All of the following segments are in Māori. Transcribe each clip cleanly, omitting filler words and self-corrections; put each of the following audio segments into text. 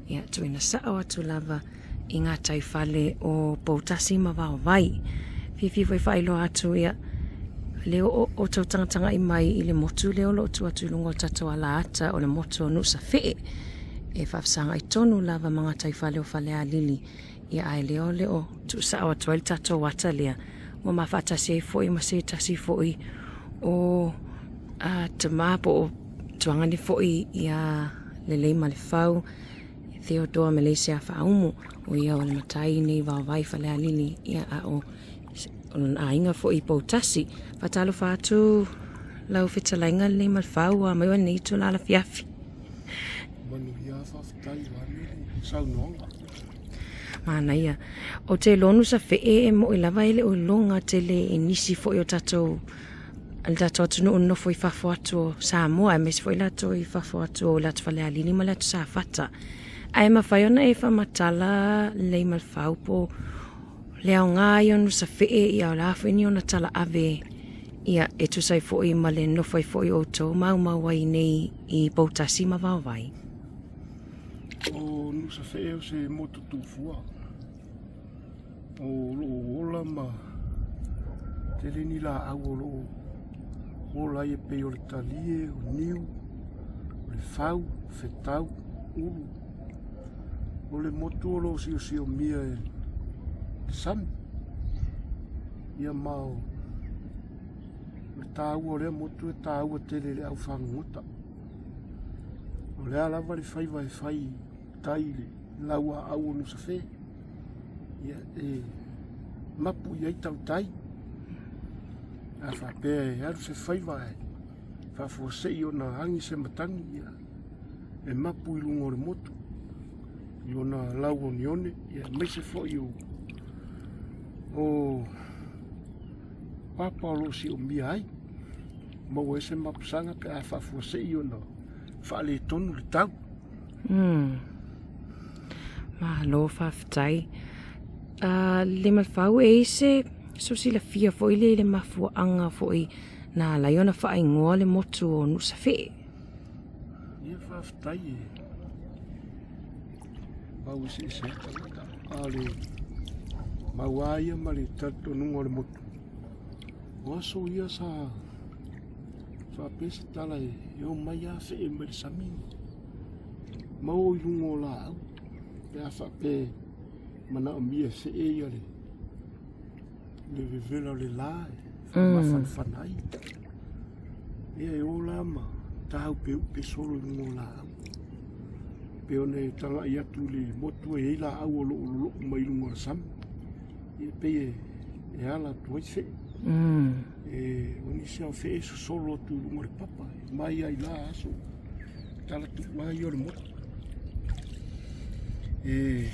Ia tuina sao atu lava I ngā taifale o Poutasi ma Vaovai. Fifi whailo atu ia leo o tau tangatanga I mai I le motu leo lo tu atu lungo tato ala ata o le motu o USAFE. E whafsanga I tonu lava mga taifale o Falealili. Ia ai leo tu sao atu ai tato wata lea. Mo mawhatasi e foi ma se tasi foi o tamapo o tuangani foi ia Leleimalefau Theodore Meleisea whaumu o ia o le matai nei Vaovai Falealili ia o ainga foi Poutasi fatalo fatu lau Fetalaiga Leleimalefau a mai nei tu la fiafi manu ia fafitai wani saunonga mana ia o te lonu sa fe mo I lava ele o longa tele inisi foi o tato al tato atu no foi fafo atu Samoa e mes foi lato I fafo atu la Falealili ma lato sa fata ai mawhaiona e whamatala Leleimalefau po leo ngā ionu sa fee I au lafu ini ona tala ave ia e tu sai foi ma le no foi o tau mau wai nei I Poutasi ma Vaovai. O nusa fee o se motu tufua o lo ola ma te reni la au o lo ola I e pe o le talie o niu o le fau fetau ulu o le motu o lo si o mia e sam ia mau le tau o le motu e tau o tele le au whanguta o le alawa le whai tai le laua au o nusa fe ia e mapu iai tau tai a whapea e aru se whai whafuasei o na hangi se matangi ia e mapu I lungo le motu I ona lau o nione ia meise foi o papa lo si o mia ai mau ese mapusanga pe a whafuasei o na whaale tonu le tau ma lo whaftai Leleimalefau e se so sila fia foi le mafua anga foi na la iona whaai ngoa le motu o USAFE ia whaftai mau se ale mau aia ma le tato nungo le motu o aso ia sa whapese tala e o mai a fe me le sami mau I lungo la au pe a whape mana o mia fe e ia le vevela le la ma whanai e o la ma tau pe upe solo lungo la au pe one tanga I atu le motu e la au o lo mai lungo sam e pe e ala tuai fe e oni se o fe so solo tu lungo le papa mai ai la aso tala tu mai o le motu e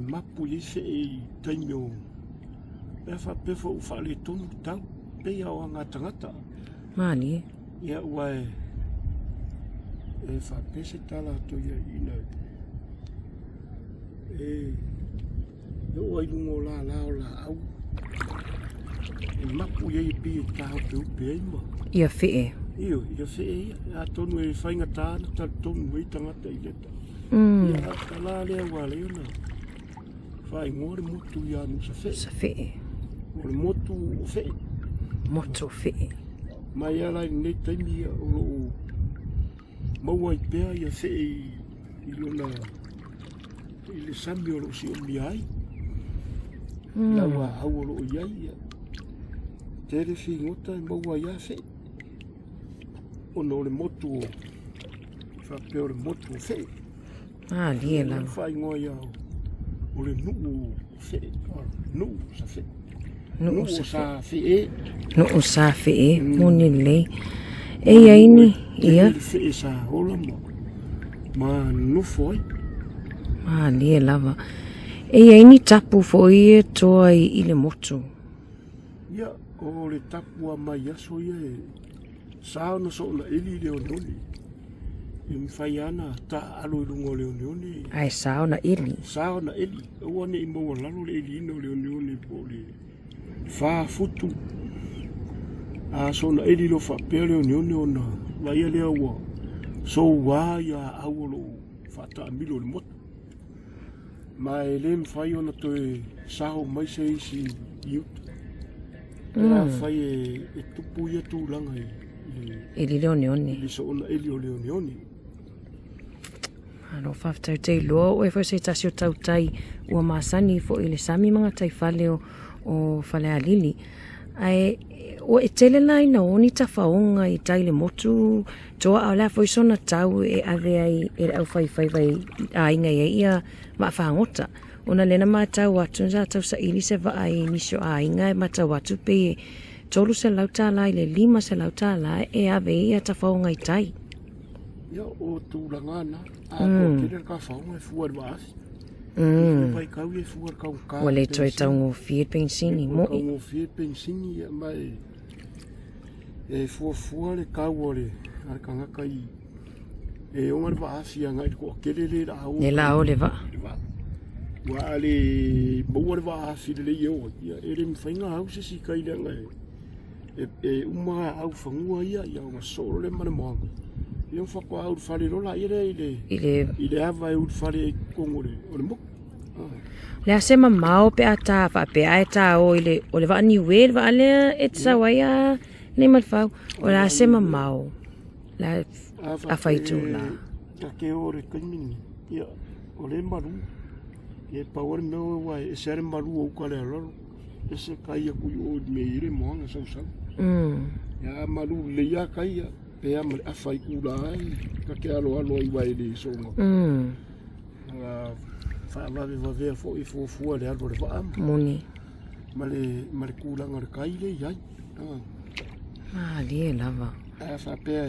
mapu I se e taimio e fa pe fo fa le tonu tau pe ia o anga tangata mali ia ua e fa pe se tala to ia ina e o I lungo la o la au e mapu ia pe tau pe upe ima ia fee ia fee a tonu e whainga tāna ta tonu e tangata I leta ia tala lea wale ona whai ngore motu ia nusa USAFE o le motu o fe motu fee mai ala nei taimi o lo maua I pea ia fe I lona I le sami o lo si o miai laua au o lo iai ia tere fi ngota maua ia fe o no le motu o whape o le motu o fe lie la whai ngoa ia o le nuu fe nuu sa fe no USAFE no USAFE moni le e aini ia fe sa hola ma no foi lie lava e aini tapu foi e toi I le motu ia o le tapu a mai aso ia e sao na so na eli le ononi e mwhai ana ta alo I lungo le ononi ai sao na ili o ane I maua lalo le eli ino le ononi po le wha futu a so na eli lo wha pea le ononi o na laia lea ua so wā ia au lo whata amilo le motu. Ma e le mwhai ona toe saho mai se isi iuta. Pera whai e tupu ia tūlanga I li leo neone. I so ona eli o leo neone. Alo whafitau te loa o e fo se tasi o tautai ua masani fo i le sami mga tai whale o Falealili. Ai o e tele lai na oni ta whaonga I tai le motu toa au la fo sona tau e ave ai e au whai vai a inga ia ma whangota. Ona lena mātau atu nza tau sa ili se va ai nisio a inga e mātau atu pe tolu se lauta lai le 5 se lauta lai e ave ia ta whaonga I tai. Ia o tūlanga na a ko kere ka whaonga e fuar waafi. Pai kau e fuar kau ka. Wale toi tau ngō fie pensini mo. Kau ngō fie pensini ia mai e fuar le kau ole ar kangaka I e ongar waafi anga I ko kere le la o. Ne la o le va. Wa le boar waafi le yo ia e le mwhainga hau se si kai le ngai. E uma au whangua ia o solo le mana moanga. Ia whako au whare rola I le awa e ut whare kongore o le moku. Le ase mamao pe ata wha pe aeta o le wa ni we le wa le e tsa waia Leleimalefau o le ase mamao la a whaitu la. Ka ke ore kaimini ia o le maru. Ia power meo wai e sere maru o ka le alaro. E se kai a kui o me ire moanga sau sau. Ia maru le ia kai a pe a mare a whai kura ai. Ka ke alo I wai le songa. Whaalawe wawea fo I fua le alo le waama. Moni. Mare kūranga re kai le iai. Li e lava. A whapea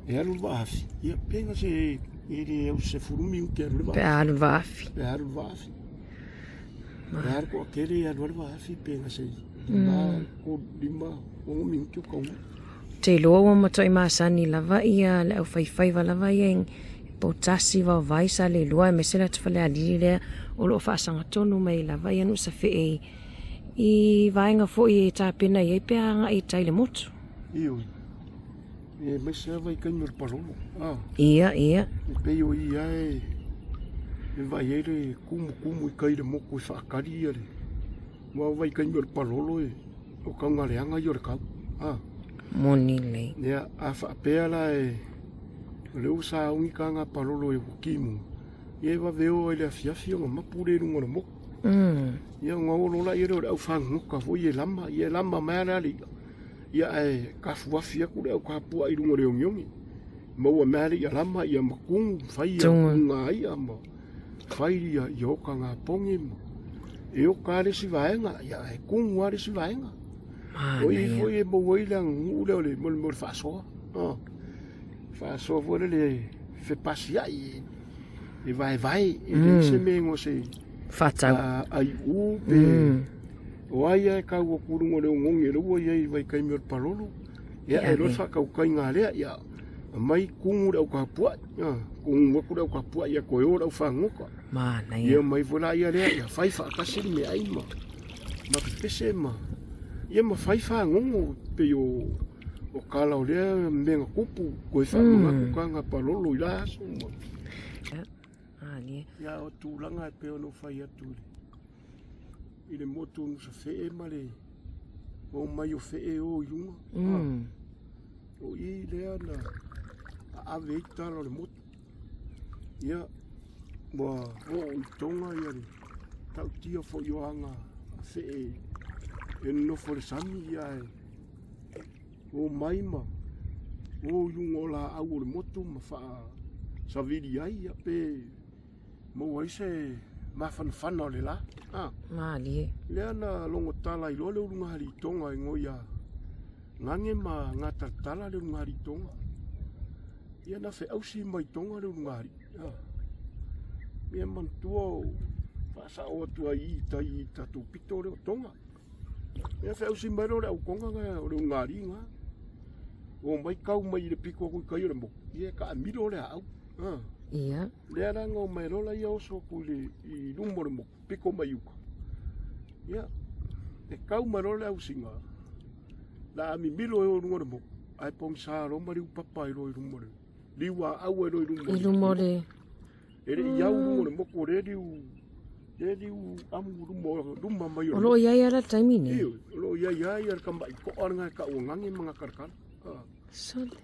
e alo waafi. Ia penga se e au se furumi uke alo le waafi. Pe alo waafi. Pe alo waafi. Pe alo ko akere alo le waafi penga se. Ko lima o mi uke o kaunga. Te loa wa matoi masani lava ia le au whai lava ia Poutasi Vaovai sa le lua e mesela te Falealili lea o loo whaasanga tonu mai lava ia USAFE I vaenga fo I tāpena I pe anga I tai le motu. Iyo. E mesela vai kaimur parolo. Ia. E peio ia e vai ele kumu I kai le moku I whaakari ia le. Wa vai kaimur parolo e o kaunga leanga I o le kau. Moni lei. Ia a whaapea la e leo sa ungi kanga parolo e wukimu. Ia wa veo ele a fiafi o mapure rungo le moku. Ia ngā olola I reo le au whanguka fo I e lama mea li. Ia e ka fuafia kure au ka pua I rungo le ongyongi. Maua mea li ia lama ia makungu whai ia kunga ia ma. Whai ia I oka ngā pongi ma. E oka le si vaenga ia e kungu ale si vaenga. O I fo I e mawai le ngu leo le mo le whaasoa. Whaasoa fo le whepasi ai e vai e le se mengo se Whatau. Ai upe o ai e kau o kurungo leo ngongi e rua I vai kaimi o parolo ia e rosa kau kai ngā lea ia mai kungu rau ka pua kungu waku rau ka pua ia koe o rau whangoka ia mai vola ia lea ia whai whaakasiri me ai ma pese ma ia ma whai whangongo pe o kala o lea menga kupu koe whangonga kukanga parolo I la aso ia o tūlanga e peo no whai atu I le motu nusa whee ma le o mai o whee o I runga o I lea na ave I tala le motu ia wa o I tonga ia le tau tia fo I oanga whee e nofo le sami ia e o mai ma o runga o la au o le motu ma wha saviri ai ia pe mo ai se ma whanawhana o le la. Lea na longo tala I loa le urunga hari tonga e ngoia ngange ma ngā talatala le urunga hari tonga. Ia na whe ausi mai tonga le urunga hari. Ia mantua o whaasa o atua I tatou pito le o tonga. Ia whe ausi mai le au konga ngā o le urunga hari ngā. O mai kau mai le piko kui kai o le mo. Ia ka amiro le au. Ia. Lea ranga o mai rola ia oso ku I lumo le mo piko mai uka. Ia. E kau mai rola au singa. La ami milo e o runga le mo. Ai pong sa ro mari upapa I ro I lumo le. liwa au ero I lumo le. Ere iau rungo le moko re liu amu rumma mai O lo ia la taimi ne. Iyo, lo ia kamba i ko anga ka uangangi mga karkar. Sole.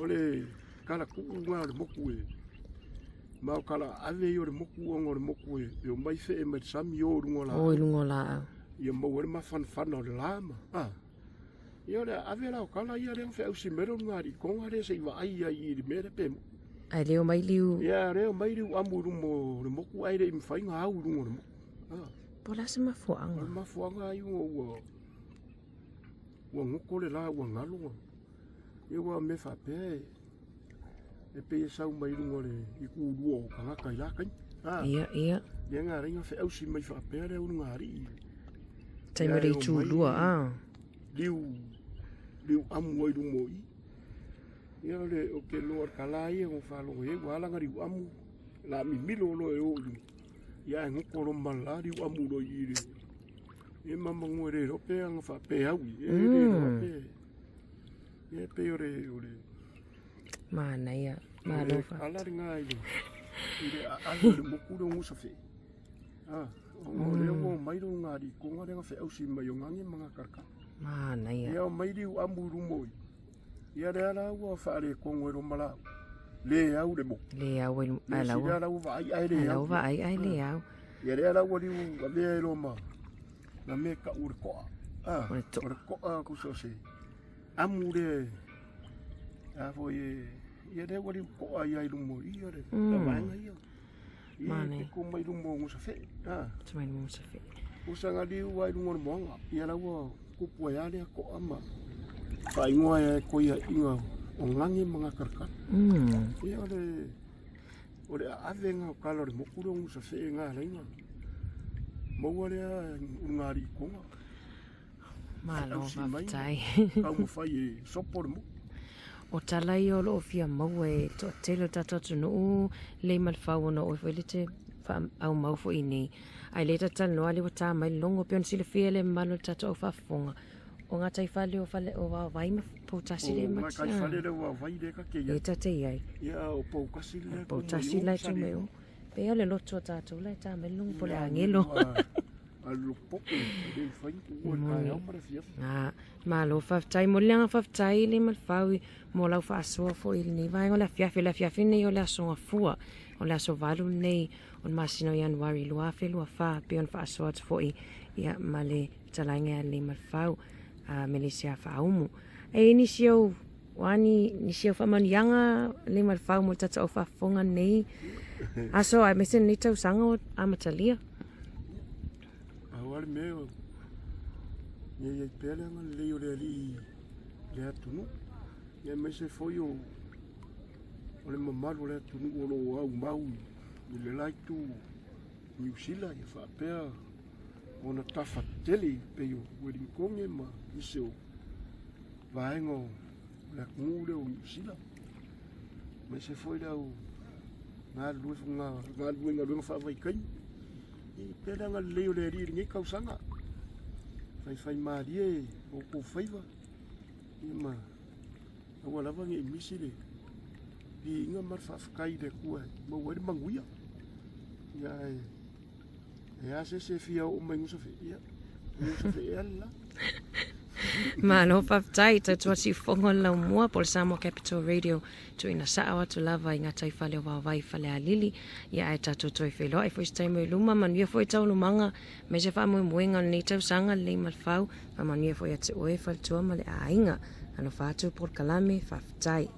Ole kala ku unga le moku e. Mau kala ave yo le moku ongo le moku e. Yo mai fe e mai sami yo rungo la. O lungo la. Ia mau le mafan o le lama. Ia le ave la o kala ia le fe au si mero ngari konga le se iwa ai i le mere pe. Ai leo mai liu. Ia leo mai liu amu rumo le moku ai le imwhainga au rungo le moku. Pola se mafuanga. Mafuanga ai ua ngoko le la ua ngalo. Ia ua me whape e pe sau mai rungo le i ku urua o kangaka i lakai. Ia. Ia ngā ringa wha au si mai whape le unu ngāri. Taimo rei tū lua, Liu amu ai rungo i. Ia le o ke loa kalai e o whalo e wālanga riu amu. La mi milo lo e o rungo. Ia e ngoko lo mala riu amu lo i re. E mamangu e re rope anga whape au i. E re rope. E pe ore. Mana ia. Mana fa. Alari ngā i le. I le alu le moku le USAFE. O le o mairo ngāri. Ko ngā renga whe au si mai o ngange mga karka. Mana ia. Ia o mairi u amu rumoi. Ia le ala ua whaare kongo e ro mala. Le au le moku. Le au e ala Le ala ua ai le au. Ala ua ai le au. Ia le ala ua liu a mea e ro ma. Na me ka ure koa. Ure koa kuso se. Amu le. A fo ia le ua liu koa i ai lumo. Ia le. Ta maenga ia. Ia te ko mai lumo USAFE. Tumai lumo USAFE. Usanga liu ai lumo moanga. Ia la ua kupu ai ale a koa ma. Ka ingoa e ko ia inga o ngangi mga karkar. Ia o le avenga o kala le mokuro USAFE ngā reina. Maua lea ngāri i konga. Malo whaftai. Kau mawhai e sopo le mo. O talai o loo fia maua e to telo tatotu no Leleimalefau no o whailete au maufo i nei. Ai leta tal no ali wata mai longo pion sile fia le malo tato o whafonga. O ngā taifale o Vaovai ma Poutasi le mati. O ngā taifale le Vaovai le ka keia. E tate iai. Ia o Poutasi le. Poutasi lai tu meo. Pea le loto tātou lai tā mai longo po le angelo. Aiolupotea le whaingu ua kai au mara fia. Malo whaftai mo leanga whaftai Leleimalefau mo lau whaasoa fo ili nei vai o le fiafi nei o le asonga fua. O le aso valu nei on masino Januari luafe luafa pe on whaasoa tu fo i ia ma le talainga Leleimalefau Meleisea whaumu. E nisio whamanianga Leleimalefau mo tata o whafonga nei. Aso ai mesen ni tau sanga o amatalia. Awale meo. Ia pele anga leo le ali le atunu. Ia mese foi o le mamalu le atunu o lo au mau. Le laitu New Zealand ia whapea ona tafa tele pe o wedding konge ma iseo vaengo le akungule o New Zealand. Mese foi dau ngā luenga whawai kai. I pēra ngā leo le ri ngi kausanga. Whai maari e o ko whaiwa. I ma awa lawa nge imisi le. I inga mar whawhakai le kua. Ma wari manguia. Ia e ase se fia o mai USAFE. Ia USAFE e ala. Malo whaftai tautua si whongo lau mua po le Samoa Capital Radio tu ina saa watu lava i ngā taifale o Vaovai Falealili ia e tatu toi wheloa e fwis taimo i luma manuia fwoi tau lumanga me se wha muenga ni tau sanga Leleimalefau ma manuia fwoi ate oe whaltua ma le a inga ano whātu por kalame whaftai.